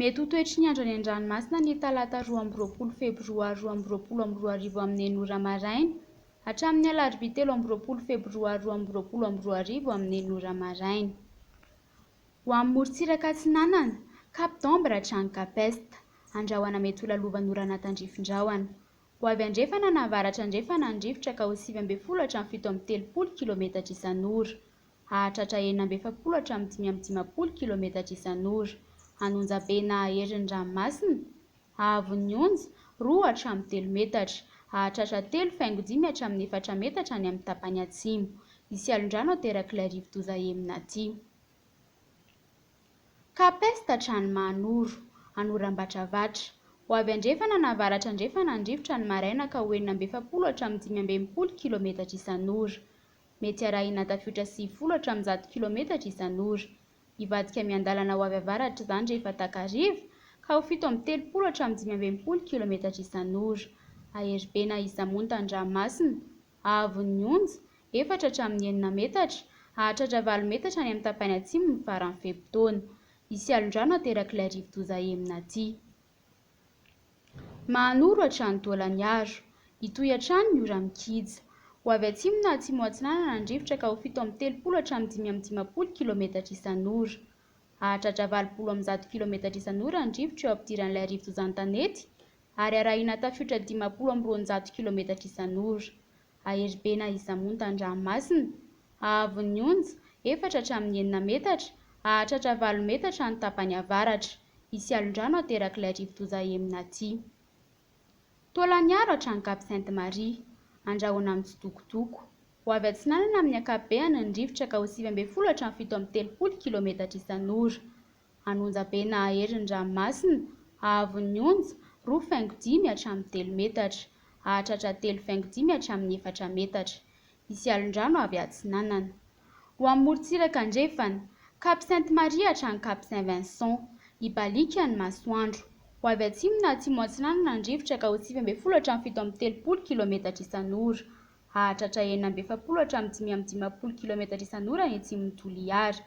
mety ho toetry ny andro any an-dranomasina ny talata 12 febroary 2024 amin'ny 9 ora maraina hatramin'ny alarobia 13 febroary 2024 amin'ny 9 ora maraina. Ho amin'ny morontsiraka Atsinanana, Cap d'Ambre hatrany Capesta, andrahoana mety ho lalovan'orana tandrifin-drahona. Ho avy andrefana na avaratra andrefana ny rivotra ka ho 9 hatramin'ny 7 km isan'ora, hahatratra 4 hatramin'ny 5 km isan'ora. Anonjabe na aherin'ny ranomasina, ahavon'ny onja 2 hatramin'ny 3 metatra, hahatratra 3,5 hatramin'ny 4 metatra any amin'ny tapany atsimo. Isy alon-drano aterak'ilay rivo-doza emina aty. Capesta hatrany Mahanoro, Anorambatravatra. Ho avy andrefana na avaratra andrefana ny rivotra ny maraina ka ho 4 hatramin'ny 5 km isan'ora. Mety arahina tafiotra 10 hatramin'ny 10 km isan'ora. Ivadika miandalana ho avy avaratra izany rehefa takariva ka ho 7 hatramin'ny 5 km isan'ora. Aheribe na izamonta ny ranomasina, ahavon'ny onja 4 hatramin'ny 9 metatra, hahatratra 4 metatra any amin'ny tapany atsimo ny faran'ny fepitaona. Isy alon-drano aterak'ilay rivo-doza emina aty. Mahanoro hatrany Taolagnaro, hitohy hatrany ny ora mikija. Ho avy atsimo na atsimo atsinanana ny rivotra ka ho 7 hatramin'ny 5 km isan'ora. Hahatratra 80 km isan'ora ny rivotra eo ampidiran'ilay rivo-doza an-tanety ary arahina tafiotra 50 km isan'ora. Aheribe na izamonta ny ranomasina, ahavon'ny onja 4 hatramin'ny 9 metatra, hahatratra 4 metatra ny tapany avaratra. Isy alon-drano aterak'ilay rivo-doza emina aty. Taolagnaro hatrany Cap Sainte-Marie, andrahoana amin'ny tsitokotoko. Ho avy atsinanana amin'ny ankapobeny ny rivotra ka ho 9 hatramin'ny 7 km isan'ora. Anonjabe na aherin'ny ranomasina, ahavon'ny onja 2,5 hatramin'ny 3 metatra, hahatratra 3,5 hatramin'ny 4 metatra. Isy alon-drano avy atsinanana. Ho amin'ny morontsiraka andrefana, Cap Sainte-Marie hatrany Cap Saint-Vincent, Ibalika ny masoandro. Ho avy atsimo na atsimo atsinanana ny rivotra ka ho 9 hatramin'ny 7 km isan'ora, hahatratra 9 hatramin'ny 5 km isan'ora ny atsimon'ny Toliara.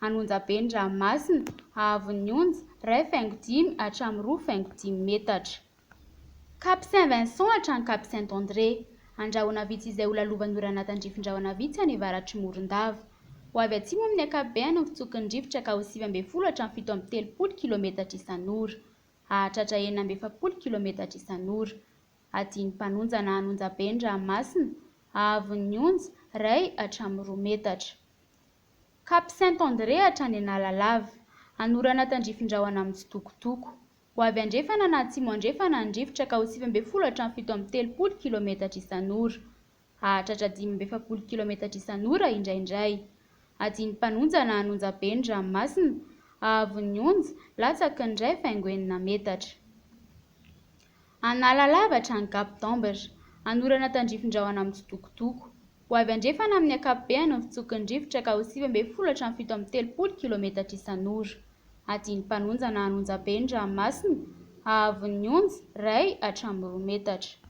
Anonjabe ny ranomasina, ahavon'ny onja 1,5 hatramin'ny 2,5 metatra. Cap Saint-Vincent hatrany Cap Saint-André, andrahoana vitsy izay ho lalovan'orana tandrifin-drahona vitsy any avaratry Morondava. Ho avy atsimo amin'ny ankapobeny ny fitsokin'ny rivotra ka ho 9 hatramin'ny 7 km isan'ora, hahatratra 9 km isan'ora. Adian'ny mpanonja na anonjabe ny ranomasina, ahavon'ny onja 1 hatramin'ny 2 metatra. Cap Saint-André hatrany Analalava, anorana tandrifin-drahona amin'ny tsitokotoko. Ho avy andrefana na atsimo andrefana ny rivotra ka ho 9 hatramin'ny 7 km isan'ora, hahatratra 15 km isan'ora indraindray. Adian'ny mpanonja na anonjabe ny ranomasina, ahavon'ny onja latsaky ny 1,9 metatra. Analalava hatrany Cap d'Ambre, anorana tandrifin-drahona amin'ny tsitokotoko. Ho avy andrefana amin'ny ankapobeny ny fitsokin'ny rivotra ka ho 9 hatramin'ny 7 km isan'ora. Adian'ny mpanonja na anonjabe ny ranomasina, ahavon'ny onja 1 hatramin'ny 2 metatra.